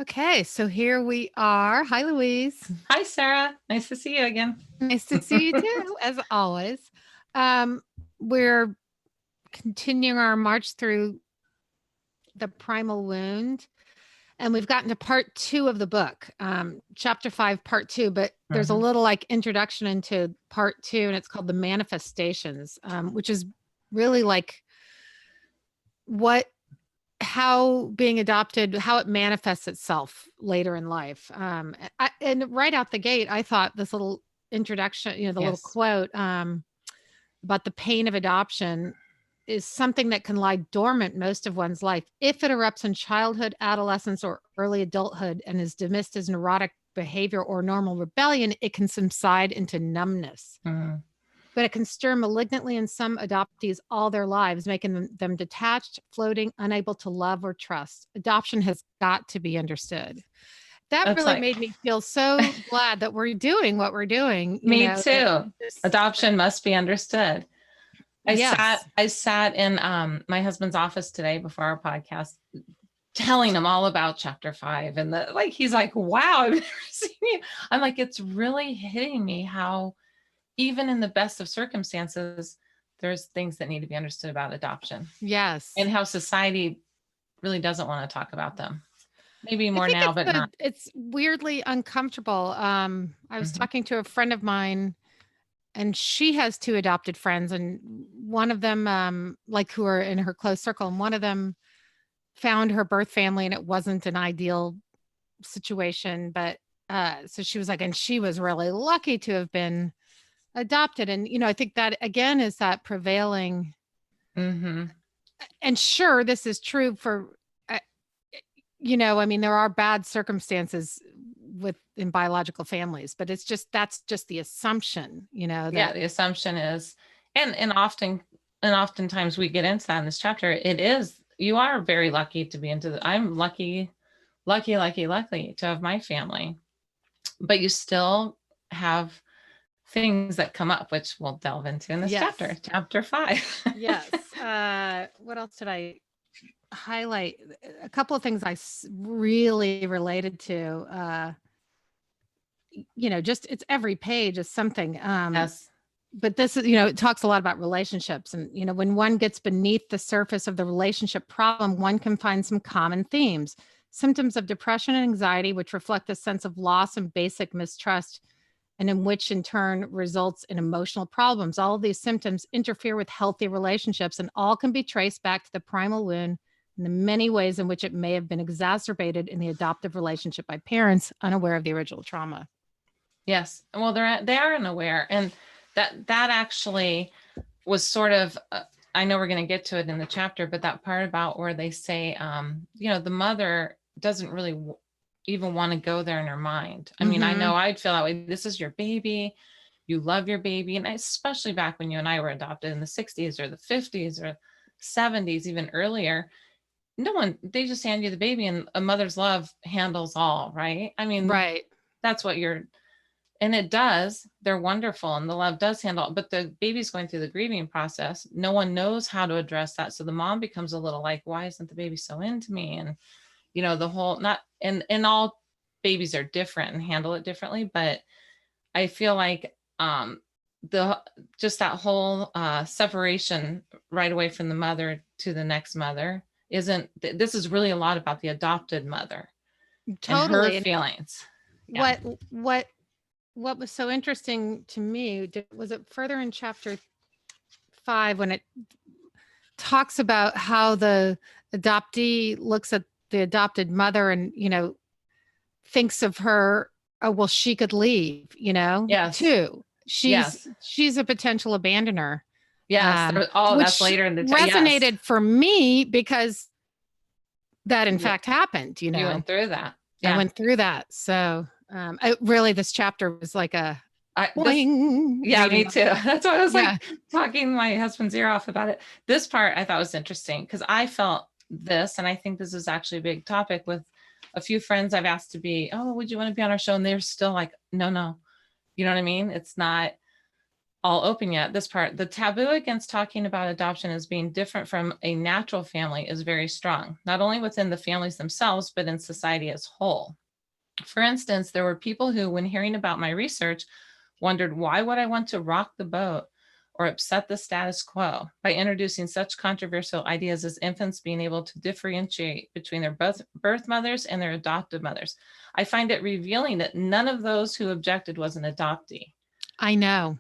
Okay, so here we are. Hi, Louise. Hi, Sarah. Nice to see you again. Nice to see you too, as always. Um, we're continuing our march through the primal wound, and we've gotten to part two of the book, chapter 5, part 2. But there's a Mhm. little like introduction into part 2, and it's called the manifestations, which is really like what how being adopted, how it manifests itself later in life. And right out the gate, I thought this little introduction, the little Yes. quote about the pain of adoption is something that can lie dormant most of one's life. If it erupts in childhood, adolescence, or early adulthood and is dismissed as neurotic behavior or normal rebellion, it can subside into numbness, Mhm. but it can stir malignantly in some adoptees all their lives, making them detached, floating, unable to love or trust. Adoption has got to be understood. That That's really like made me feel so glad that we're doing what we're doing, me that too. this, Adoption must be understood. I sat yes. I sat in my husband's office today before our podcast telling him all about chapter 5 and he's like, "Wow, I've never seen you." I'm like, "It's really hitting me how even in the best of circumstances there's things that need to be understood about adoption Yes. and how society really doesn't want to talk about them. Maybe I more think now, but not." it's weirdly uncomfortable. I was Mhm. talking to a friend of mine, and she has two adopted friends, and one of them, like, who are in her close circle, and one of them found her birth family, and it wasn't an ideal situation, but so she was like, and she was really lucky to have been adopted. And I think that again is that prevailing, Mhm. and sure, this is true for uh, I mean, there are bad circumstances in biological families, but that's just the assumption, Yeah, that the assumption is, and oftentimes we get into that in this chapter. It is, you are very lucky to be I'm lucky, lucky to have my family, but you still have things that come up, which we'll delve into in this chapter, yes, chapter 5. yes. What else did I highlight? A couple of things really related to. Just it's every page is something. Yes. But this is, it talks a lot about relationships. And, when one gets beneath the surface of the relationship problem, one can find some common themes, symptoms of depression and anxiety, which reflect a sense of loss and basic mistrust, and in which in turn results in emotional problems. All of these symptoms interfere with healthy relationships, and all can be traced back to the primal wound and the many ways in which it may have been exacerbated in the adoptive relationship by parents unaware of the original trauma. Yes. Well, they are unaware, and that actually was sort of. I know we're going to get to it in the chapter, but that part about where they say, the mother doesn't really even want to go there in her mind. I mean, I Mm-hmm. know I'd feel that way. This is your baby. You love your baby, and especially back when you and I were adopted in the 60s or the 50s or 70s, even earlier. No one, they just hand you the baby, and a mother's love handles all, right? I mean, Right. that's what you're, and it does. They're wonderful, and the love does handle, but the baby's going through the grieving process. No one knows how to address that. So the mom becomes a little like, why isn't the baby so into me? And, the whole, not, and all babies are different and handle it differently. But I feel like, the, just that whole separation right away from the mother to the next mother isn't, this is really a lot about the adopted mother and her Totally. And feelings. Yeah. what what what was so interesting to me was it further in chapter 5 when it talks about how the adoptee looks at the adopted mother and thinks of her, oh well, she could leave, Yes. too. she's Yes. she's a potential abandoner. Yes. Oh, that's Which later in the yes. resonated for me because that in Yeah. fact happened. You went through that. I Yeah. went through that. So really this chapter was like a This, boing yeah, me reading. too. That's why I was Yeah. like talking my husband's ear off about it. This part I thought was interesting because I felt this, and I think this is actually a big topic with a few friends I've asked to be, oh, would you want to be on our show? And they're still like, no, no. You know what I mean? It's not, all open yet. This part, the taboo against talking about adoption as being different from a natural family is very strong, not only within the families themselves, but in society as whole. For instance, there were people who, when hearing about my research, wondered, why would I want to rock the boat or upset the status quo by introducing such controversial ideas as infants being able to differentiate between their birth mothers and their adoptive mothers? I find it revealing that none of those who objected was an adoptee. I know.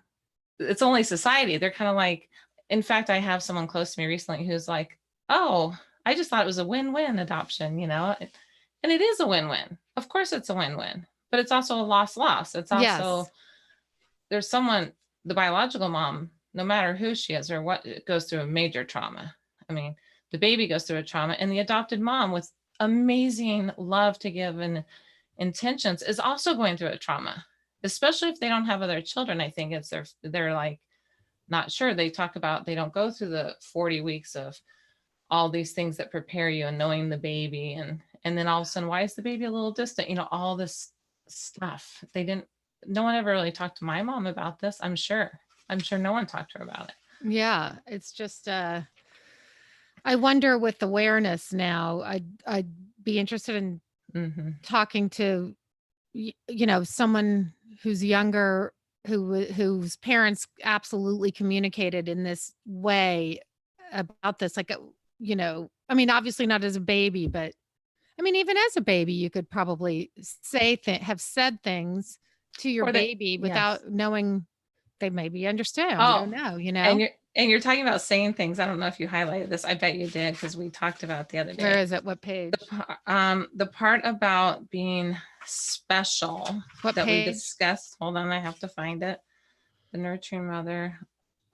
It's only society. They're kind of like, in fact, I have someone close to me recently who's like, oh, I just thought it was a win-win adoption, you know, and it is a win-win. Of course it's a win-win, but it's also a loss. It's also, Yes. there's someone, the biological mom, no matter who she is or what, goes through a major trauma. I mean, the baby goes through a trauma, and the adopted mom with amazing love to give and intentions is also going through a trauma, especially if they don't have other children. I think it's they're like not sure. They talk about they don't go through the 40 weeks of all these things that prepare you and knowing the baby, and then all of a sudden, why is the baby a little distant? You know, all this stuff. No one ever really talked to my mom about this. I'm sure no one talked to her about it. Yeah. It's just, I wonder with awareness now, I'd be interested in talking to, someone who's younger, whose parents absolutely communicated in this way about this. Like, I mean, obviously not as a baby, but I mean, even as a baby, you could probably have said things to your Or baby without knowing they maybe understand. We don't know, And you're talking about saying things. I don't know if you highlighted this. I bet you did, because we talked about it the other day. Where is it? What page? The part about being special What that page? we discussed. Hold on, I have to find it. The nurturing mother.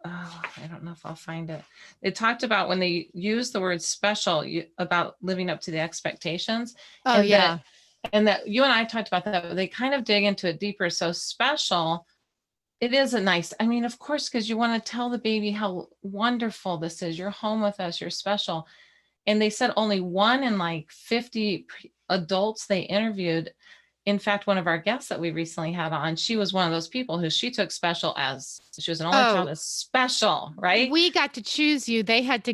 Oh, I don't know if I'll find it. It talked about when they use the word special, about living up to the expectations. Oh, yeah. And that you and I talked about that. They kind of dig into it deeper. So special, it is a nice, I mean, of course, because you want to tell the baby how wonderful this is. You're home with us. You're special. And they said only 1 in like 50 adults they interviewed. In fact, one of our guests that we recently had on, she was one of those people who she took special as, she was an only child, as special, right? We got to choose you. They got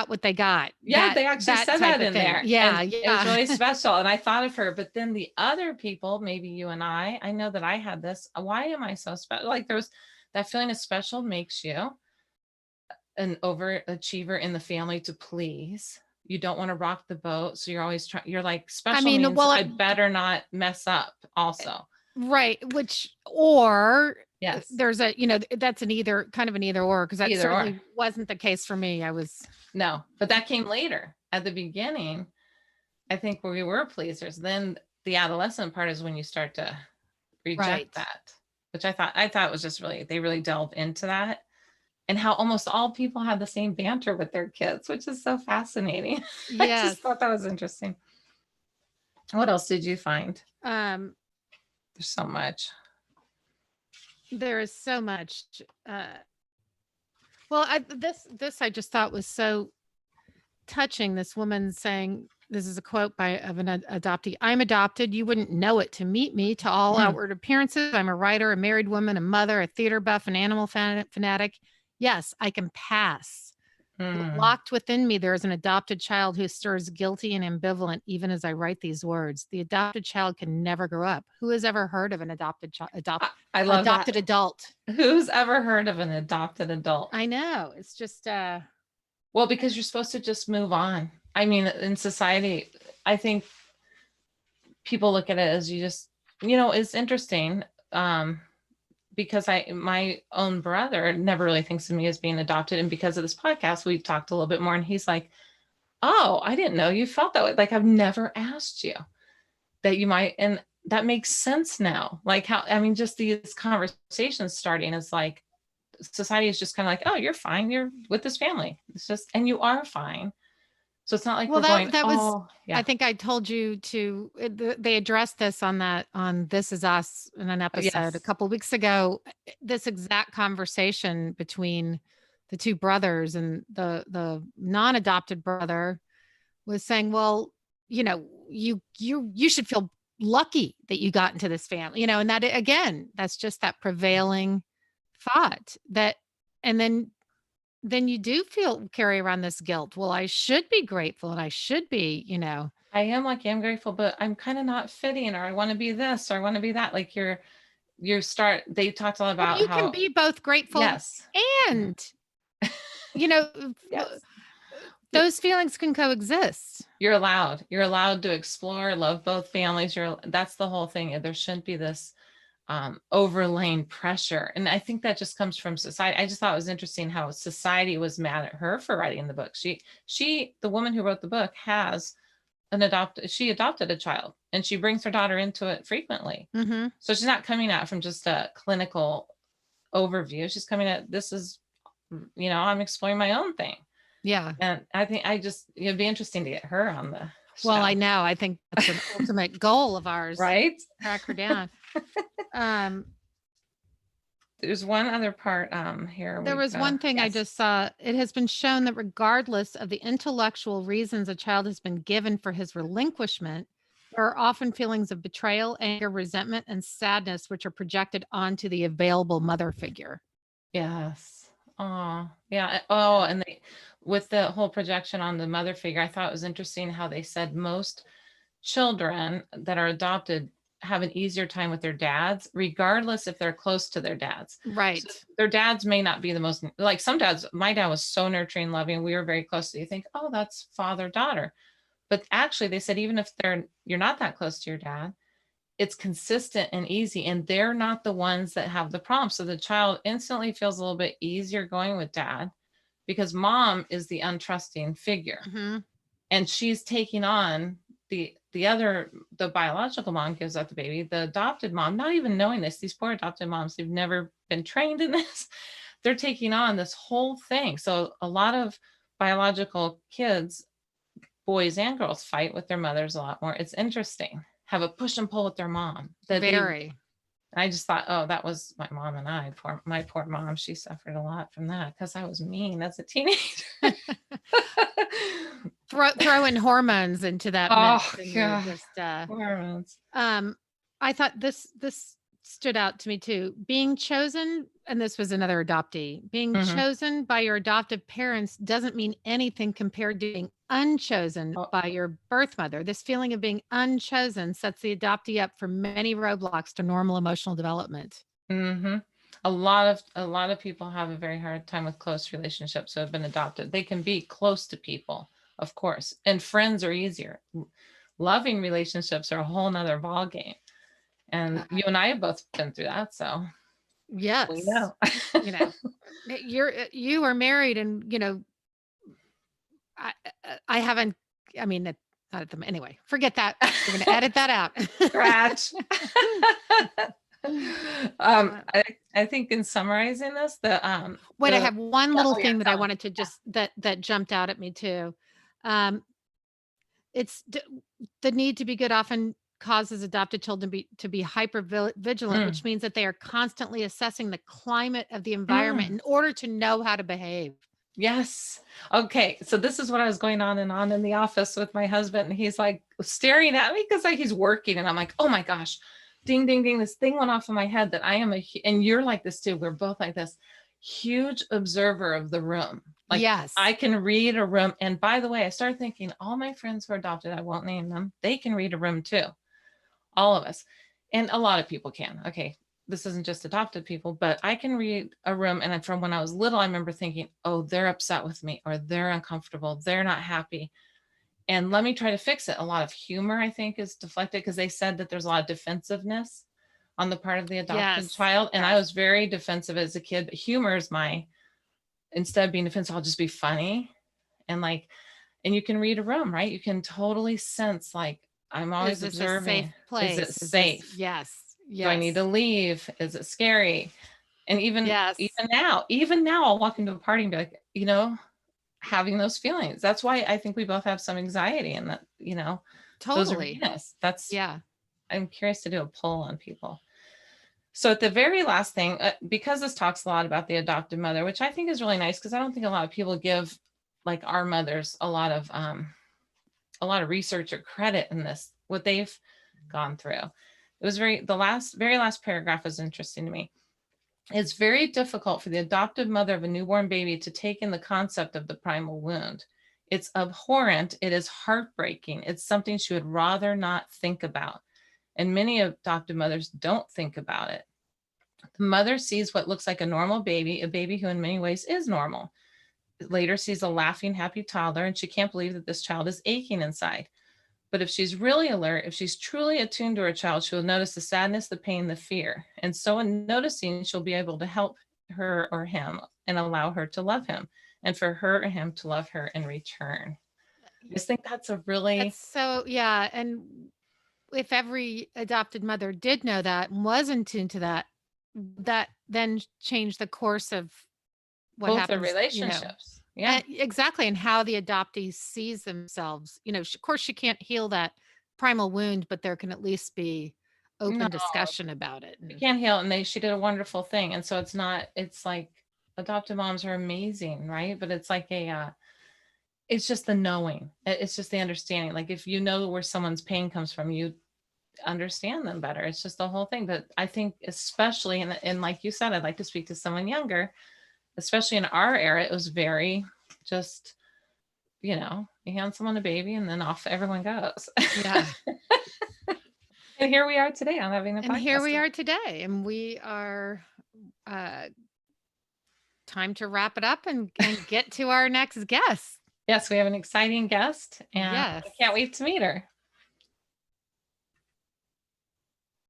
what they got. Yeah, they actually said that in there. Yeah, and yeah. It was really special. And I thought of her, but then the other people, maybe you and I know that I had this. Why am I so special? Like, there was that feeling of special makes you an overachiever in the family to please. You don't want to rock the boat. So you're always trying, you're like, special means I better not mess up also. Right. Or yes, there's that's an either or, because that certainly wasn't the case for me. No, but that came later. At the beginning, I think we were pleasers. Then the adolescent part is when you start to reject that, which I thought was just really, they really delve into that. And how almost all people have the same banter with their kids, which is so fascinating. Yes. I just thought that was interesting. What else did you find? There's so much. There is so much. Well, this I just thought was so touching. This woman saying, this is a quote of an adoptee. I'm adopted. You wouldn't know it to meet me. To all outward appearances, I'm a writer, a married woman, a mother, a theater buff, an animal fanatic. Yes, I can pass. Locked within me, there is an adopted child who stirs guilty and ambivalent even as I write these words. The adopted child can never grow up. Who has ever heard of an adopted child? I love adopted that. Adult. Who's ever heard of an adopted adult? I know. It's just well, because you're supposed to just move on. I mean, in society, I think people look at it as you just, it's interesting. Because my own brother never really thinks of me as being adopted. And because of this podcast, we've talked a little bit more, and he's like, oh, I didn't know you felt that way. Like, I've never asked you that you might. And that makes sense now. Like just these conversations starting is like, society is just kind of like, oh, you're fine. You're with this family. It's just, and you are fine. So it's not like I think I told you they addressed this on This Is Us in an episode a couple of weeks ago, this exact conversation between the two brothers, and the non-adopted brother was saying, well, you should feel lucky that you got into this family, and that, again, that's just that prevailing thought that, and then you do carry around this guilt. Well, I should be grateful and I should be, I am lucky, I'm grateful, but I'm kind of not fitting, or I want to be this, or I want to be that. Like they talked a lot Well, about you can how, be both grateful yes, and, you know, yes, those feelings can coexist. you're allowed to explore, love both families. That's the whole thing. There shouldn't be this overlaying pressure. And I think that just comes from society. I just thought it was interesting how society was mad at her for writing the book. The woman who wrote the book she adopted a child, and she brings her daughter into it frequently. Mm-hmm. So she's not coming at it from just a clinical overview. She's coming at, this is, I'm exploring my own thing. Yeah. And I think it'd be interesting to get her on the show. Well, I know. I think that's an ultimate goal of ours. Right? Track her down. There's one other part here. There was one thing I just saw. It has been shown that regardless of the intellectual reasons a child has been given for his relinquishment, there are often feelings of betrayal, anger, resentment, and sadness, which are projected onto the available mother figure. Yes. Oh, yeah. Oh, and with the whole projection on the mother figure, I thought it was interesting how they said most children that are adopted have an easier time with their dads, regardless if they're close to their dads. Right. So their dads may not be the most, like some dads, my dad was so nurturing, loving. We were very close. So you think, oh, that's father-daughter. But actually they said, even if you're not that close to your dad, it's consistent and easy, and they're not the ones that have the problem. So the child instantly feels a little bit easier going with dad because mom is the untrusting figure. Mm-hmm. And she's taking on the biological mom gives up the baby, the adopted mom, not even knowing this. These poor adopted moms, they've never been trained in this. They're taking on this whole thing. So a lot of biological kids, boys and girls, fight with their mothers a lot more. It's interesting. Have a push and pull with their mom. I just thought, oh, that was my mom and I. My poor mom, she suffered a lot from that because I was mean as a teenager. Throw in hormones into that mix. Oh, God. Just, hormones. I thought this stood out to me too. Being chosen, and this was another adoptee, being chosen by your adoptive parents doesn't mean anything compared to being unchosen by your birth mother. This feeling of being unchosen sets the adoptee up for many roadblocks to normal emotional development. Mm-hmm. A lot of people have a very hard time with close relationships who have been adopted. They can be close to people, of course, and friends are easier. Loving relationships are a whole nother ball game. And you and I have both been through that. So yes, we know. You are married, and I haven't. I mean, not at them anyway. Forget that. We're going to edit that out. Scratch. I think in summarizing this, I have one little thing that I wanted to just that jumped out at me too. It's the need to be good often causes adopted children to be hyper vigilant, which means that they are constantly assessing the climate of the environment in order to know how to behave. Yes. Okay. So this is what I was going on and on in the office with my husband, and he's like staring at me because he's working, and I'm like, oh my gosh, ding, ding, ding. This thing went off in my head that I am and you're like this too. We're both like this huge observer of the room. Like, yes, I can read a room. And by the way, I started thinking all my friends who are adopted, I won't name them, they can read a room too. All of us. And a lot of people can. Okay. This isn't just adopted people, but I can read a room. And from when I was little, I remember thinking, oh, they're upset with me, or they're uncomfortable. They're not happy. And let me try to fix it. A lot of humor, I think, is deflected because they said that there's a lot of defensiveness on the part of the adopted child. And I was very defensive as a kid, but humor is instead of being defensive, I'll just be funny. And you can read a room, right? You can totally sense, I'm always observing. A safe place? Is it safe? Yes. Do I need to leave? Is it scary? And even now, I'll walk into a party and be like, having those feelings. That's why I think we both have some anxiety in that, totally. I'm curious to do a poll on people. So at the very last thing, because this talks a lot about the adoptive mother, which I think is really nice, because I don't think a lot of people give our mothers a lot of research or credit in this, what they've gone through. It was very last paragraph is interesting to me. It's very difficult for the adoptive mother of a newborn baby to take in the concept of the primal wound. It's abhorrent. It is heartbreaking. It's something she would rather not think about. And many adoptive mothers don't think about it. The mother sees what looks like a normal baby, a baby who in many ways is normal. Later sees a laughing, happy toddler, and she can't believe that this child is aching inside. But if she's really alert, if she's truly attuned to her child, she'll notice the sadness, the pain, the fear. And so in noticing, she'll be able to help her or him and allow her to love him, and for her or him to love her in return. I just think that's a really That's so, yeah. And if every adopted mother did know that and was in tune to that, that then change the course of what both the happens, you know. relationships. Yeah. Exactly, and how the adoptee sees themselves. You know, of course, she can't heal that primal wound, but there can at least be No, open discussion about it. we And can't heal. And she did a wonderful thing. And so it's not, it's like adoptive moms are amazing, right? But it's like it's just the knowing. It's just the understanding. Like if you know where someone's pain comes from, you understand them better. It's just the whole thing. But I think especially, and like you said, I'd like to speak to someone younger, especially in our era, it was very just, you hand someone a baby and then off everyone goes. yeah, And here we are today. I'm having a and here we podcast. are today, and we are uh time to wrap it up and get to our next guest. Yes, we have an exciting guest and I Yes. can't wait to meet her.